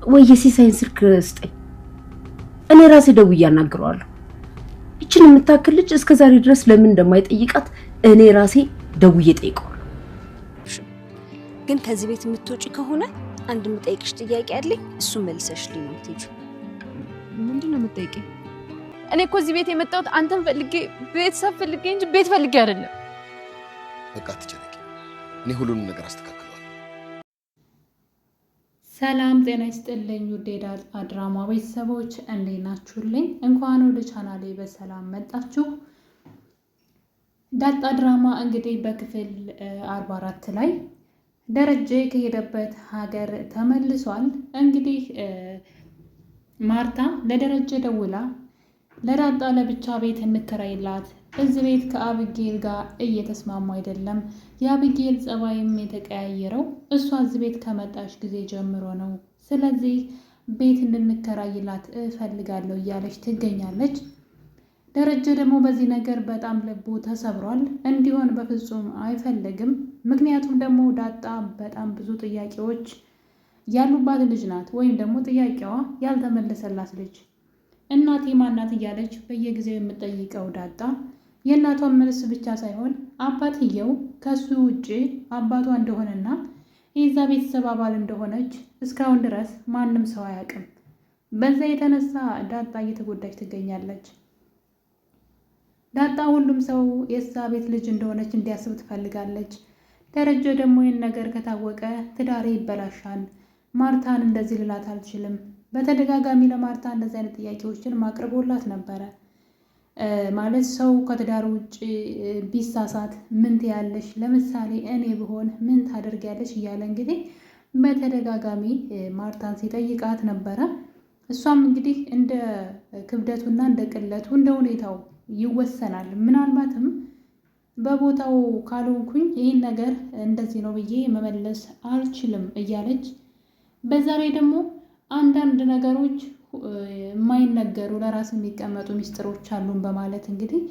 ወይ የሲሳይን ስልክ ስጠኝ፣ እኔ ራሴ ደውዬ አናግረዋለሁ። እቺን የምታክል ልጅ እስከዛሬ ድረስ ለምን እንደማይጠይቃት እኔ ራሴ ደውዬ ጠይቀዋለሁ። ግን ከዚህ ቤት የምትወጪ ከሆነ አንድ የምጠይቅሽ ጥያቄ አለኝ። እሱን መልሰሽልኝ ነው የምትሄጂው። ምንድነው የምትጠይቂኝ? እኔ እኮ እዚህ ቤት የመጣሁት አንተን ፈልጌ ቤተሰብ ፈልጌ እንጂ ቤት ፈልጌ አይደለም። በቃ አትጨነቂ፣ እኔ ሁሉንም ነገር አስተካክለዋለሁ። ሰላም ጤና ይስጥልኝ ውድ የዳጣ ድራማ ቤተሰቦች እንዴት ናችሁልኝ? እንኳን ወደ ቻናሌ በሰላም መጣችሁ። ዳጣ ድራማ እንግዲህ በክፍል 44 ላይ ደረጀ ከሄደበት ሀገር ተመልሷል። እንግዲህ ማርታ ለደረጀ ደውላ ለዳጣ ለብቻ ቤት እንከራይላት፣ እዚህ ቤት ከአብጌል ጋር እየተስማሙ አይደለም፣ የአብጌል ጸባይም የተቀያየረው እሷ እዚህ ቤት ከመጣች ጊዜ ጀምሮ ነው። ስለዚህ ቤት እንድንከራይላት እፈልጋለሁ እያለች ትገኛለች። ደረጀ ደግሞ በዚህ ነገር በጣም ልቡ ተሰብሯል። እንዲሆን በፍጹም አይፈልግም። ምክንያቱም ደግሞ ዳጣ በጣም ብዙ ጥያቄዎች ያሉባት ልጅ ናት፣ ወይም ደግሞ ጥያቄዋ ያልተመለሰላት ልጅ። እናቴ ማናት እያለች በየጊዜው የምጠይቀው ዳጣ የእናቷን መልስ ብቻ ሳይሆን አባትየው ከሱ ውጭ አባቷ እንደሆነና የዛ ቤተሰብ አባል እንደሆነች እስካሁን ድረስ ማንም ሰው አያውቅም። በዛ የተነሳ ዳጣ እየተጎዳች ትገኛለች። ዳጣ ሁሉም ሰው የዛ ቤት ልጅ እንደሆነች እንዲያስብ ትፈልጋለች። ደረጀ ደግሞ ይህን ነገር ከታወቀ ትዳሬ ይበላሻል፣ ማርታን እንደዚህ ልላት አልችልም። በተደጋጋሚ ለማርታ እንደዚህ አይነት ጥያቄዎችን ማቅርቦላት ነበረ። ማለት ሰው ከትዳር ውጭ ቢሳሳት ምን ትያለሽ? ለምሳሌ እኔ ብሆን ምን ታደርጊያለሽ? እያለ እንግዲህ በተደጋጋሚ ማርታን ሲጠይቃት ነበረ። እሷም እንግዲህ እንደ ክብደቱና እንደ ቅለቱ እንደ ሁኔታው ይወሰናል። ምናልባትም በቦታው ካልሆንኩኝ ይህን ነገር እንደዚህ ነው ብዬ መመለስ አልችልም እያለች በዛ ላይ ደግሞ አንዳንድ ነገሮች የማይነገሩ ለራስ የሚቀመጡ ሚስጥሮች አሉን በማለት እንግዲህ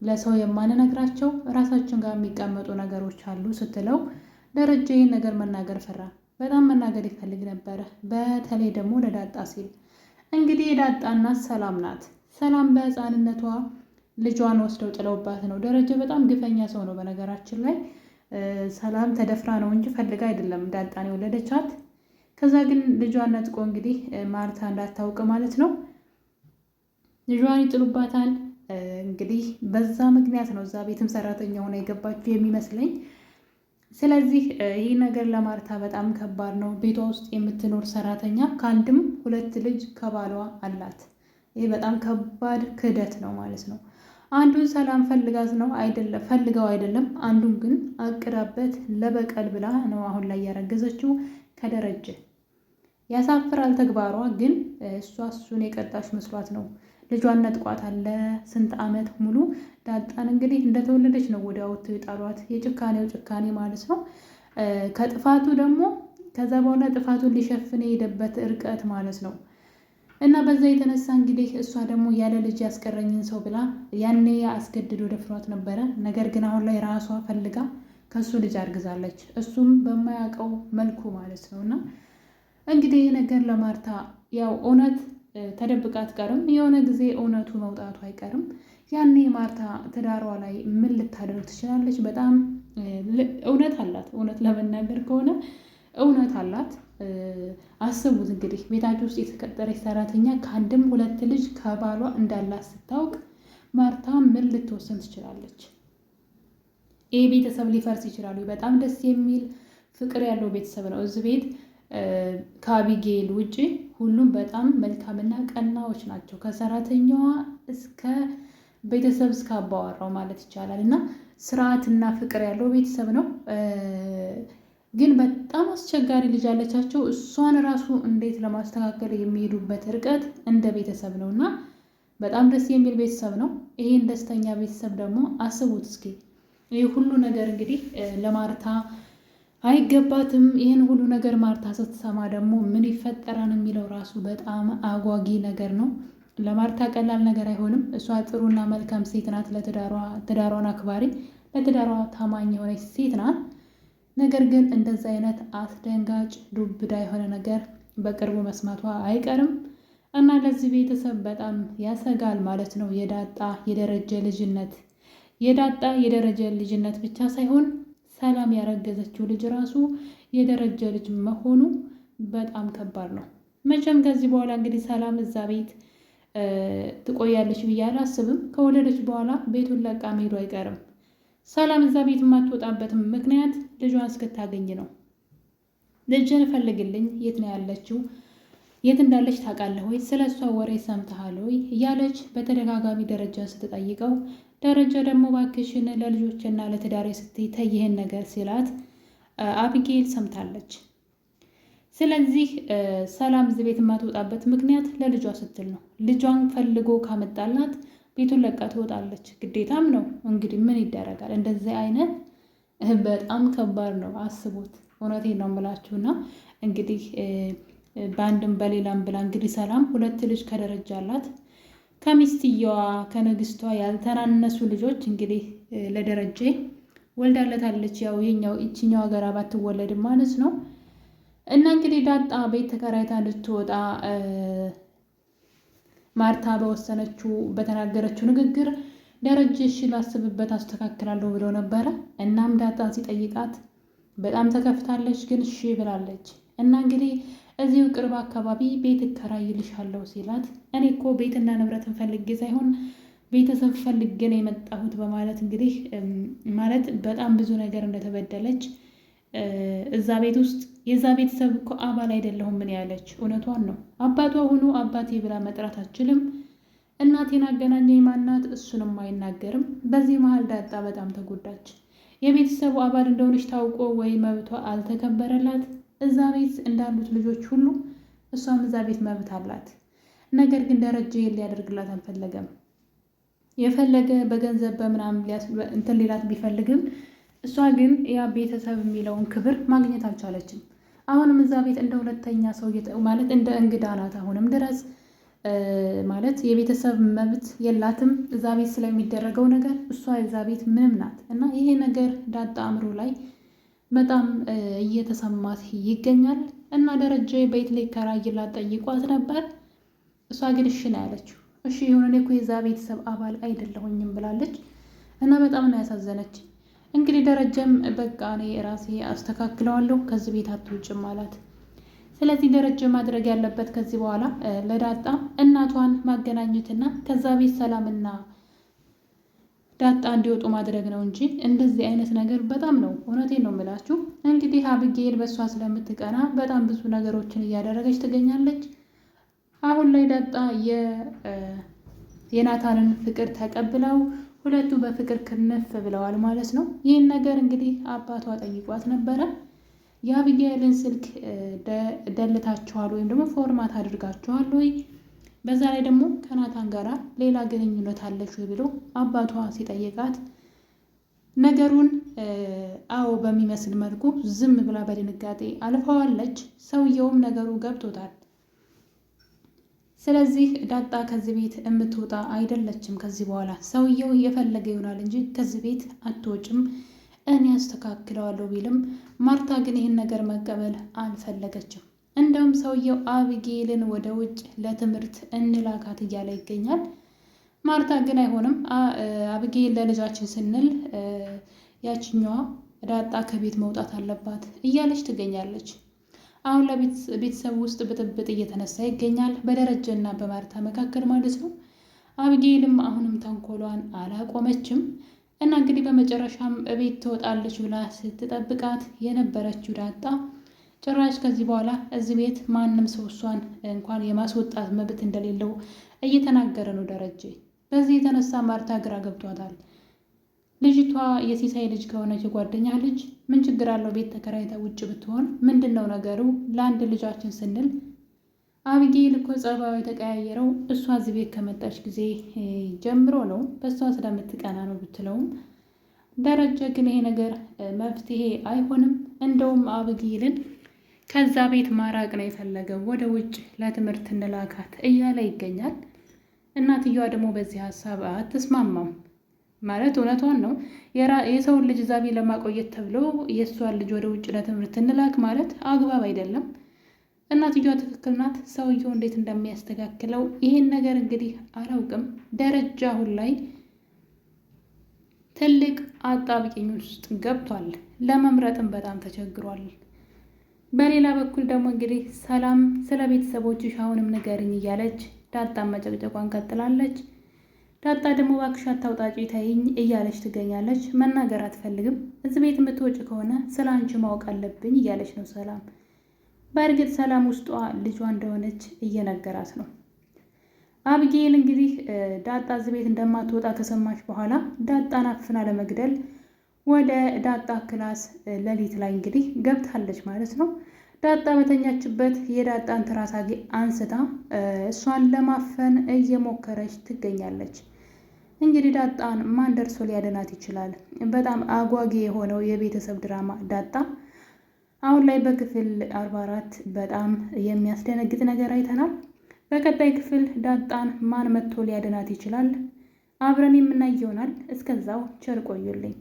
ለሰው የማንነግራቸው ራሳችን ጋር የሚቀመጡ ነገሮች አሉ ስትለው ደረጀ ይህን ነገር መናገር ፈራ። በጣም መናገር ይፈልግ ነበረ፣ በተለይ ደግሞ ለዳጣ ሲል። እንግዲህ የዳጣ እናት ሰላም ናት። ሰላም በሕፃንነቷ ልጇን ወስደው ጥለውባት ነው። ደረጀ በጣም ግፈኛ ሰው ነው። በነገራችን ላይ ሰላም ተደፍራ ነው እንጂ ፈልጋ አይደለም ዳጣን የወለደቻት። ከዛ ግን ልጇን ነጥቆ እንግዲህ ማርታ እንዳታውቅ ማለት ነው ልጇን ይጥሉባታል። እንግዲህ በዛ ምክንያት ነው እዛ ቤትም ሰራተኛ ሆና የገባችው የሚመስለኝ። ስለዚህ ይህ ነገር ለማርታ በጣም ከባድ ነው። ቤቷ ውስጥ የምትኖር ሰራተኛ ከአንድም ሁለት ልጅ ከባሏ አላት። ይህ በጣም ከባድ ክህደት ነው ማለት ነው። አንዱን ሰላም ፈልጋት ነው አይደለም ፈልገው አይደለም፣ አንዱን ግን አቅዳበት ለበቀል ብላ ነው አሁን ላይ ያረገዘችው ከደረጀ። ያሳፍራል ተግባሯ። ግን እሱን የቀጣች መስሏት ነው ልጇን ነጥቋታል። ለስንት ዓመት ሙሉ ዳጣን እንግዲህ እንደተወለደች ነው ወዲያው ጣሏት። የጭካኔው ጭካኔ ማለት ነው። ከጥፋቱ ደግሞ ከዛ በኋላ ጥፋቱን ሊሸፍን የሄደበት ርቀት ማለት ነው። እና በዛ የተነሳ እንግዲህ እሷ ደግሞ ያለ ልጅ ያስቀረኝን ሰው ብላ ያኔ አስገድዶ ደፍሯት ነበረ። ነገር ግን አሁን ላይ ራሷ ፈልጋ ከሱ ልጅ አርግዛለች፣ እሱም በማያውቀው መልኩ ማለት ነው። እና እንግዲህ ነገር ለማርታ ያው እውነት ተደብቃ አትቀርም። የሆነ ጊዜ እውነቱ መውጣቱ አይቀርም። ያኔ ማርታ ትዳሯ ላይ ምን ልታደርግ ትችላለች? በጣም እውነት አላት። እውነት ለመናገር ከሆነ እውነት አላት። አስቡት እንግዲህ ቤታቸው ውስጥ የተቀጠረች ሰራተኛ ከአንድም ሁለት ልጅ ከባሏ እንዳላት ስታውቅ ማርታ ምን ልትወሰን ትችላለች? ይህ ቤተሰብ ሊፈርስ ይችላሉ። በጣም ደስ የሚል ፍቅር ያለው ቤተሰብ ነው። እዚህ ቤት ከአቢጌል ውጭ ሁሉም በጣም መልካምና ቀናዎች ናቸው። ከሰራተኛዋ እስከ ቤተሰብ እስከ አባወራው ማለት ይቻላል። እና ስርዓትና ፍቅር ያለው ቤተሰብ ነው። ግን በጣም አስቸጋሪ ልጅ አለቻቸው። እሷን ራሱ እንዴት ለማስተካከል የሚሄዱበት ርቀት እንደ ቤተሰብ ነው። እና በጣም ደስ የሚል ቤተሰብ ነው። ይሄን ደስተኛ ቤተሰብ ደግሞ አስቡት እስኪ። ይህ ሁሉ ነገር እንግዲህ ለማርታ አይገባትም። ይህን ሁሉ ነገር ማርታ ስትሰማ ደግሞ ምን ይፈጠራል የሚለው ራሱ በጣም አጓጊ ነገር ነው። ለማርታ ቀላል ነገር አይሆንም። እሷ ጥሩና መልካም ሴት ናት። ትዳሯን አክባሪ፣ ለትዳሯ ታማኝ የሆነች ሴት ናት። ነገር ግን እንደዛ አይነት አስደንጋጭ ዱብዳ የሆነ ነገር በቅርቡ መስማቷ አይቀርም እና ለዚህ ቤተሰብ በጣም ያሰጋል ማለት ነው። የዳጣ የደረጀ ልጅነት ብቻ ሳይሆን ሰላም ያረገዘችው ልጅ ራሱ የደረጀ ልጅ መሆኑ በጣም ከባድ ነው። መቼም ከዚህ በኋላ እንግዲህ ሰላም እዛ ቤት ትቆያለች ብዬ አላስብም። ከወለደች በኋላ ቤቱን ለቃ መሄዱ አይቀርም። ሰላም እዛ ቤት የማትወጣበትም ምክንያት ልጇን እስክታገኝ ነው። ልጅን ፈልግልኝ፣ የት ነው ያለችው? የት እንዳለች ታውቃለህ ወይ? ስለ እሷ ወሬ ሰምተሃል ወይ? እያለች በተደጋጋሚ ደረጃን ስትጠይቀው፣ ደረጃ ደግሞ እባክሽን ለልጆችና ለትዳሬ ስትይ ተይ ይሄን ነገር ሲላት አቢጌል ሰምታለች። ስለዚህ ሰላም እዚህ ቤት የማትወጣበት ምክንያት ለልጇ ስትል ነው። ልጇን ፈልጎ ካመጣላት ቤቱን ለቃ ትወጣለች፣ ግዴታም ነው። እንግዲህ ምን ይደረጋል? እንደዚህ አይነት በጣም ከባድ ነው። አስቡት። እውነቴን ነው የምላችሁና እንግዲህ በአንድም በሌላም ብላ እንግዲህ ሰላም 2 ልጅ ከደረጃ አላት። ከሚስትየዋ ከንግስቷ ያልተናነሱ ልጆች እንግዲህ ለደረጀ ወልዳለታለች። ያው የኛው ይችኛው ሀገር ባትወለድም ማለት ነው። እና እንግዲህ ዳጣ ቤት ተከራይታ እንድትወጣ ማርታ በተናገረችው ንግግር ደረጀ እሺ ላስብበት አስተካክላለሁ ብሎ ነበረ። እናም ዳጣ ሲጠይቃት በጣም ተከፍታለች፣ ግን እሺ ብላለች። እና እንግዲህ እዚሁ ቅርብ አካባቢ ቤት እከራይልሻለሁ ሲላት እኔ እኮ ቤትና ንብረትን ፈልጌ ሳይሆን ቤተሰብ ፈልጌ ነው የመጣሁት በማለት እንግዲህ ማለት በጣም ብዙ ነገር እንደተበደለች እዛ ቤት ውስጥ የዛ ቤተሰብ እኮ አባል አይደለሁም ምን ያለች እውነቷን ነው። አባቷ ሆኖ አባቴ ብላ መጥራት አትችልም። እናቴን አገናኘኝ ማናት? እሱንም አይናገርም። በዚህ መሀል ዳጣ በጣም ተጎዳች። የቤተሰቡ አባል እንደሆነች ታውቆ ወይ መብቷ አልተከበረላት። እዛ ቤት እንዳሉት ልጆች ሁሉ እሷም እዛ ቤት መብት አላት። ነገር ግን ደረጀ ሊያደርግላት አልፈለገም። የፈለገ በገንዘብ በምናምን እንትን ሌላት ቢፈልግም እሷ ግን ያ ቤተሰብ የሚለውን ክብር ማግኘት አልቻለችም። አሁንም እዛ ቤት እንደ ሁለተኛ ሰው ማለት እንደ እንግዳ ናት። አሁንም ድረስ ማለት የቤተሰብ መብት የላትም እዛ ቤት ስለሚደረገው ነገር እሷ የዛ ቤት ምንም ናት። እና ይሄ ነገር ዳጣ አእምሮ ላይ በጣም እየተሰማት ይገኛል። እና ደረጀ ቤት ሊከራይላት ጠይቋት ነበር። እሷ ግን እሺ ነው ያለችው። እሺ የሆነ እኔ እኮ የዛ ቤተሰብ አባል አይደለሁኝም ብላለች። እና በጣም ነው ያሳዘነች። እንግዲህ ደረጀም በቃ እኔ ራሴ አስተካክለዋለሁ ከዚህ ቤት አትውጭም አላት። ስለዚህ ደረጀ ማድረግ ያለበት ከዚህ በኋላ ለዳጣ እናቷን ማገናኘትና ከዛ ቤት ሰላምና ዳጣ እንዲወጡ ማድረግ ነው እንጂ እንደዚህ አይነት ነገር በጣም ነው እውነቴን ነው የምላችሁ። እንግዲህ አቢጌል በእሷ ስለምትቀና በጣም ብዙ ነገሮችን እያደረገች ትገኛለች። አሁን ላይ ዳጣ የናታንን ፍቅር ተቀብለው ሁለቱ በፍቅር ክንፍ ብለዋል ማለት ነው። ይህን ነገር እንግዲህ አባቷ ጠይቋት ነበረ። የአቢጌልን ስልክ ደልታችኋል ወይም ደግሞ ፎርማት አድርጋችኋል ወይ? በዛ ላይ ደግሞ ከናታን ጋር ሌላ ግንኙነት አለሽ ወይ ብሎ አባቷ ሲጠይቃት ነገሩን አዎ በሚመስል መልኩ ዝም ብላ በድንጋጤ አልፈዋለች። ሰውየውም ነገሩ ገብቶታል። ስለዚህ ዳጣ ከዚህ ቤት የምትወጣ አይደለችም። ከዚህ በኋላ ሰውየው የፈለገ ይሆናል እንጂ ከዚህ ቤት አትወጭም፣ እኔ አስተካክለዋለሁ ቢልም ማርታ ግን ይህን ነገር መቀበል አልፈለገችም። እንደውም ሰውየው አቢጌልን ወደ ውጭ ለትምህርት እንላካት እያለ ይገኛል። ማርታ ግን አይሆንም፣ አቢጌል ለልጃችን ስንል ያችኛዋ ዳጣ ከቤት መውጣት አለባት እያለች ትገኛለች። አሁን ለቤተሰብ ውስጥ ብጥብጥ እየተነሳ ይገኛል፣ በደረጀና በማርታ መካከል ማለት ነው። አቢጌልም አሁንም ተንኮሏን አላቆመችም እና እንግዲህ በመጨረሻም ቤት ትወጣለች ብላ ስትጠብቃት የነበረችው ዳጣ ጭራሽ ከዚህ በኋላ እዚህ ቤት ማንም ሰው እሷን እንኳን የማስወጣት መብት እንደሌለው እየተናገረ ነው ደረጀ። በዚህ የተነሳ ማርታ ግራ ገብቷታል። ልጅቷ የሲሳይ ልጅ ከሆነች የጓደኛ ልጅ ምን ችግር አለው? ቤት ተከራይታ ውጭ ብትሆን ምንድን ነው ነገሩ? ለአንድ ልጃችን ስንል አቢጌል እኮ ጸባዩ የተቀያየረው እሷ እዚህ ቤት ከመጣች ጊዜ ጀምሮ ነው፣ በእሷ ስለምትቀና ነው ብትለውም ደረጀ ግን ይሄ ነገር መፍትሄ አይሆንም፣ እንደውም አቢጌልን ከዛ ቤት ማራቅ ነው የፈለገው፣ ወደ ውጭ ለትምህርት እንላካት እያለ ይገኛል። እናትየዋ ደግሞ በዚህ ሀሳብ አትስማማም። ማለት እውነቷን ነው። የሰውን ልጅ እዛ ቤት ለማቆየት ተብሎ የእሷን ልጅ ወደ ውጭ ለትምህርት እንላክ ማለት አግባብ አይደለም። እናትየዋ ትክክል ናት። ሰውየው እንዴት እንደሚያስተካክለው ይህን ነገር እንግዲህ አላውቅም። ደረጃ አሁን ላይ ትልቅ አጣብቂኝ ውስጥ ገብቷል። ለመምረጥም በጣም ተቸግሯል። በሌላ በኩል ደግሞ እንግዲህ ሰላም ስለ ቤተሰቦችሽ አሁንም ንገሪኝ እያለች ዳጣን መጨቅጨቋን ቀጥላለች። ዳጣ ደግሞ እባክሽ አታውጣጪ ተይኝ እያለች ትገኛለች። መናገር አትፈልግም። እዚህ ቤት የምትወጪ ከሆነ ስለ አንቺ ማወቅ አለብኝ እያለች ነው ሰላም። በእርግጥ ሰላም ውስጧ ልጇ እንደሆነች እየነገራት ነው። አብጌል እንግዲህ ዳጣ እዚህ ቤት እንደማትወጣ ከሰማች በኋላ ዳጣን አፍና ለመግደል ወደ ዳጣ ክላስ ሌሊት ላይ እንግዲህ ገብታለች ማለት ነው። ዳጣ በተኛችበት የዳጣን ትራስ አንስታ እሷን ለማፈን እየሞከረች ትገኛለች። እንግዲህ ዳጣን ማን ደርሶ ሊያድናት ይችላል? በጣም አጓጊ የሆነው የቤተሰብ ድራማ ዳጣ አሁን ላይ በክፍል 44 በጣም የሚያስደነግጥ ነገር አይተናል። በቀጣይ ክፍል ዳጣን ማን መጥቶ ሊያድናት ይችላል? አብረን የምናይ ይሆናል። እስከዛው ቸር ቆዩልኝ።